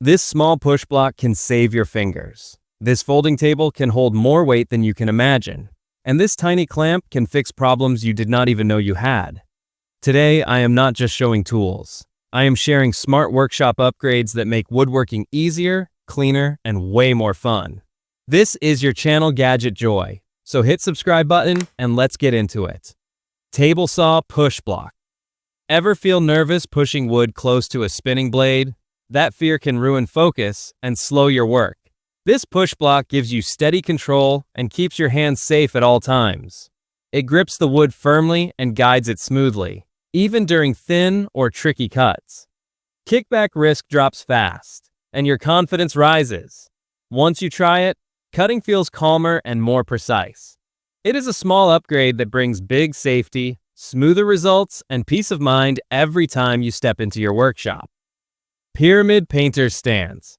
This small push block can save your fingers. This folding table can hold more weight than you can imagine. And this tiny clamp can fix problems you did not even know you had. Today, I am not just showing tools. I am sharing smart workshop upgrades that make woodworking easier, cleaner, and way more fun. This is your channel Gadget Joy, so hit subscribe button and let's get into it. Table saw push block. Ever feel nervous pushing wood close to a spinning blade? That fear can ruin focus and slow your work. This push block gives you steady control and keeps your hands safe at all times. It grips the wood firmly and guides it smoothly, even during thin or tricky cuts. Kickback risk drops fast, and your confidence rises. Once you try it, cutting feels calmer and more precise. It is a small upgrade that brings big safety, smoother results, and peace of mind every time you step into your workshop. Pyramid painter stands.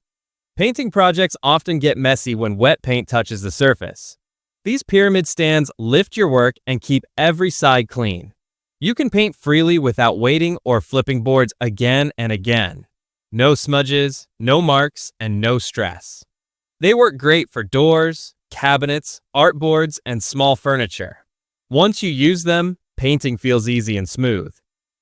Painting projects often get messy when wet paint touches the surface. These pyramid stands lift your work and keep every side clean. You can paint freely without waiting or flipping boards again and again. No smudges, no marks, and no stress. They work great for doors, cabinets, artboards, and small furniture. Once you use them, painting feels easy and smooth.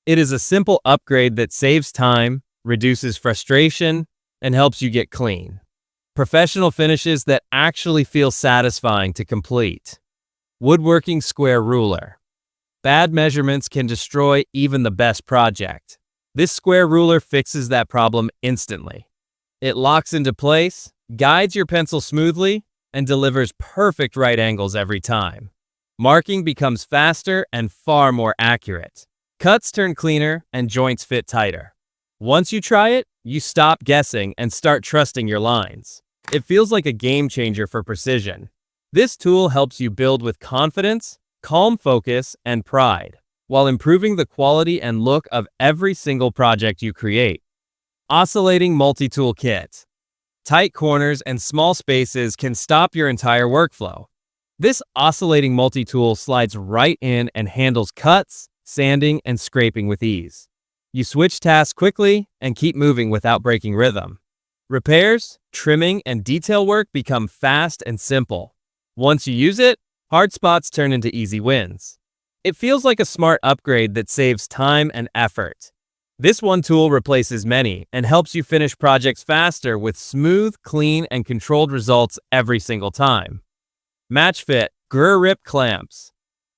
It is a simple upgrade that saves time, reduces frustration, and helps you get clean. Professional finishes that actually feel satisfying to complete. Woodworking square ruler. Bad measurements can destroy even the best project. This square ruler fixes that problem instantly. It locks into place, guides your pencil smoothly, and delivers perfect right angles every time. Marking becomes faster and far more accurate. Cuts turn cleaner and joints fit tighter. Once you try it, you stop guessing and start trusting your lines. It feels like a game changer for precision. This tool helps you build with confidence, calm focus, and pride, while improving the quality and look of every single project you create. Oscillating Multitool Kit. Tight corners and small spaces can stop your entire workflow. This oscillating multi-tool slides right in and handles cuts, sanding, and scraping with ease. You switch tasks quickly and keep moving without breaking rhythm. Repairs, trimming, and detail work become fast and simple. Once you use it, hard spots turn into easy wins. It feels like a smart upgrade that saves time and effort. This one tool replaces many and helps you finish projects faster with smooth, clean, and controlled results every single time. MatchFit Grr-rip clamps.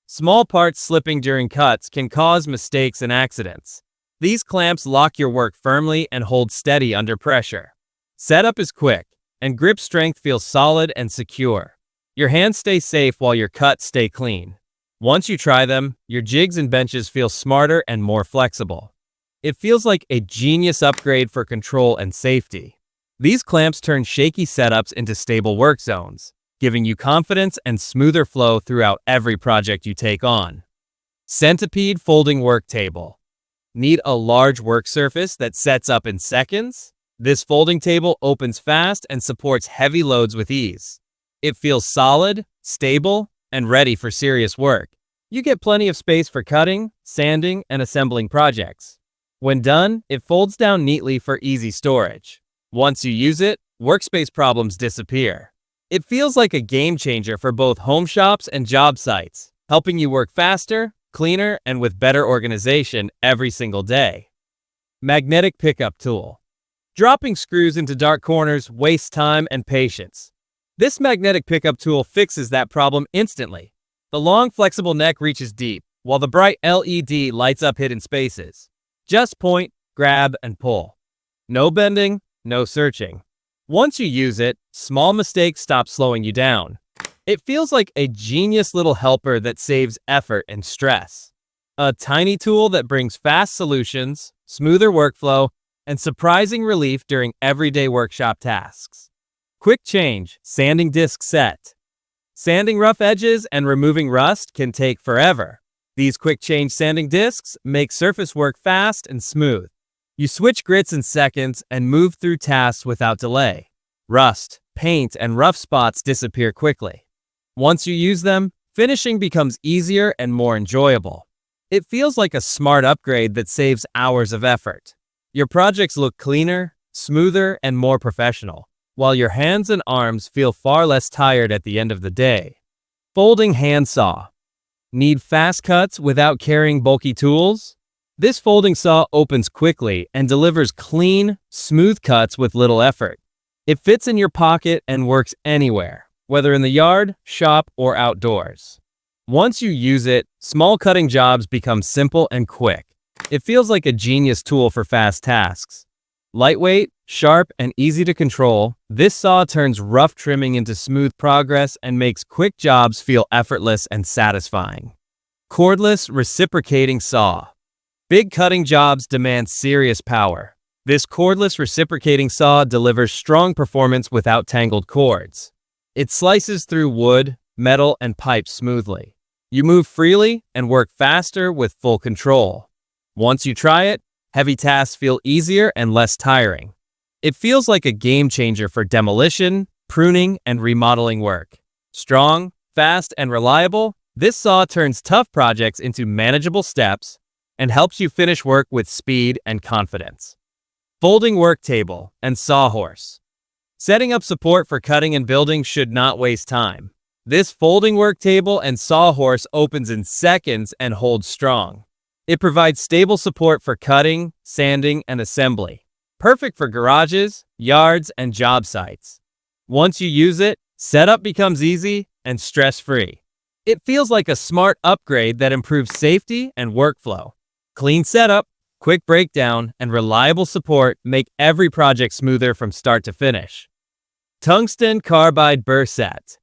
Small parts slipping during cuts can cause mistakes and accidents. These clamps lock your work firmly and hold steady under pressure. Setup is quick, and grip strength feels solid and secure. Your hands stay safe while your cuts stay clean. Once you try them, your jigs and benches feel smarter and more flexible. It feels like a genius upgrade for control and safety. These clamps turn shaky setups into stable work zones, giving you confidence and smoother flow throughout every project you take on. Centipede folding work table. Need a large work surface that sets up in seconds? This folding table opens fast and supports heavy loads with ease. It feels solid, stable, and ready for serious work. You get plenty of space for cutting, sanding, and assembling projects. When done, it folds down neatly for easy storage. Once you use it, workspace problems disappear. It feels like a game changer for both home shops and job sites, helping you work faster, cleaner, and with better organization every single day. Magnetic pickup tool. Dropping screws into dark corners wastes time and patience. This magnetic pickup tool fixes that problem instantly. The long, flexible neck reaches deep, while the bright LED lights up hidden spaces. Just point, grab, and pull. No bending, no searching. Once you use it, small mistakes stop slowing you down. It feels like a genius little helper that saves effort and stress. A tiny tool that brings fast solutions, smoother workflow, and surprising relief during everyday workshop tasks. Quick change, sanding disc set. Sanding rough edges and removing rust can take forever. These quick change sanding discs make surface work fast and smooth. You switch grits in seconds and move through tasks without delay. Rust, paint, and rough spots disappear quickly. Once you use them, finishing becomes easier and more enjoyable. It feels like a smart upgrade that saves hours of effort. Your projects look cleaner, smoother, and more professional, while your hands and arms feel far less tired at the end of the day. Folding hand saw. Need fast cuts without carrying bulky tools? This folding saw opens quickly and delivers clean, smooth cuts with little effort. It fits in your pocket and works anywhere, whether in the yard, shop, or outdoors. Once you use it, small cutting jobs become simple and quick. It feels like a genius tool for fast tasks. Lightweight, sharp, and easy to control, this saw turns rough trimming into smooth progress and makes quick jobs feel effortless and satisfying. Cordless Reciprocating Saw. Big cutting jobs demand serious power. This cordless reciprocating saw delivers strong performance without tangled cords. It slices through wood, metal, and pipe smoothly. You move freely and work faster with full control. Once you try it, heavy tasks feel easier and less tiring. It feels like a game changer for demolition, pruning, and remodeling work. Strong, fast, and reliable, this saw turns tough projects into manageable steps and helps you finish work with speed and confidence. Folding work table and Sawhorse. Setting up support for cutting and building should not waste time. This folding work table and Sawhorse opens in seconds and holds strong. It provides stable support for cutting, sanding, and assembly. Perfect for garages, yards, and job sites. Once you use it, setup becomes easy and stress-free. It feels like a smart upgrade that improves safety and workflow. Clean setup, quick breakdown, and reliable support make every project smoother from start to finish. Tungsten Carbide Burr Set.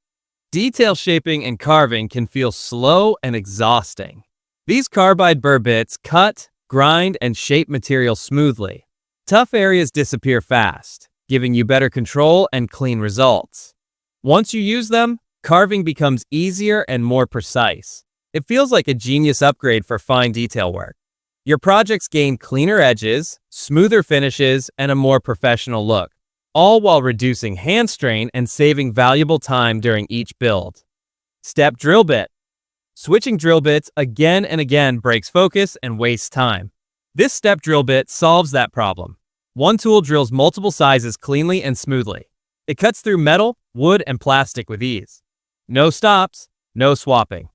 Detail shaping and carving can feel slow and exhausting. These carbide burr bits cut, grind, and shape material smoothly. Tough areas disappear fast, giving you better control and clean results. Once you use them, carving becomes easier and more precise. It feels like a genius upgrade for fine detail work. Your projects gain cleaner edges, smoother finishes, and a more professional look, all while reducing hand strain and saving valuable time during each build. Step drill bit. Switching drill bits again and again breaks focus and wastes time. This step drill bit solves that problem. One tool drills multiple sizes cleanly and smoothly. It cuts through metal, wood, and plastic with ease. No stops, no swapping.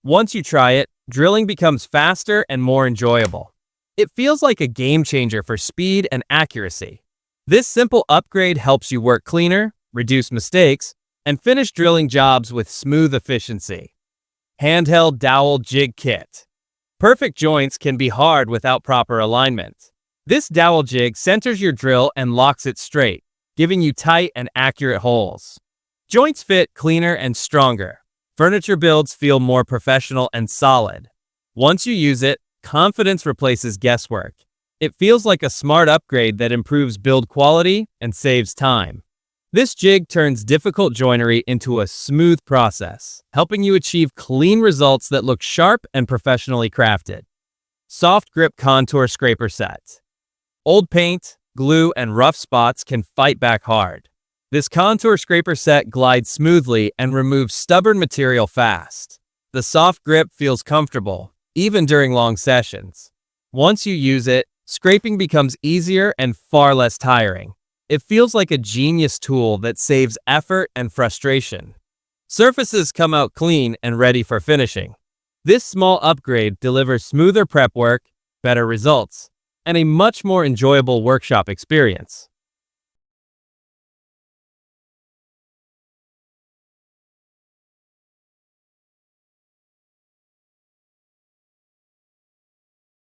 Once you try it, drilling becomes faster and more enjoyable. It feels like a game changer for speed and accuracy. This simple upgrade helps you work cleaner, reduce mistakes, and finish drilling jobs with smooth efficiency. Handheld Dowel Jig Kit. Perfect joints can be hard without proper alignment. This dowel jig centers your drill and locks it straight, giving you tight and accurate holes. Joints fit cleaner and stronger. Furniture builds feel more professional and solid. Once you use it, confidence replaces guesswork. It feels like a smart upgrade that improves build quality and saves time. This jig turns difficult joinery into a smooth process, helping you achieve clean results that look sharp and professionally crafted. Soft Grip Contour Scraper Set. Old paint, glue, and rough spots can fight back hard. This contour scraper set glides smoothly and removes stubborn material fast. The soft grip feels comfortable, even during long sessions. Once you use it, scraping becomes easier and far less tiring. It feels like a genius tool that saves effort and frustration. Surfaces come out clean and ready for finishing. This small upgrade delivers smoother prep work, better results, and a much more enjoyable workshop experience.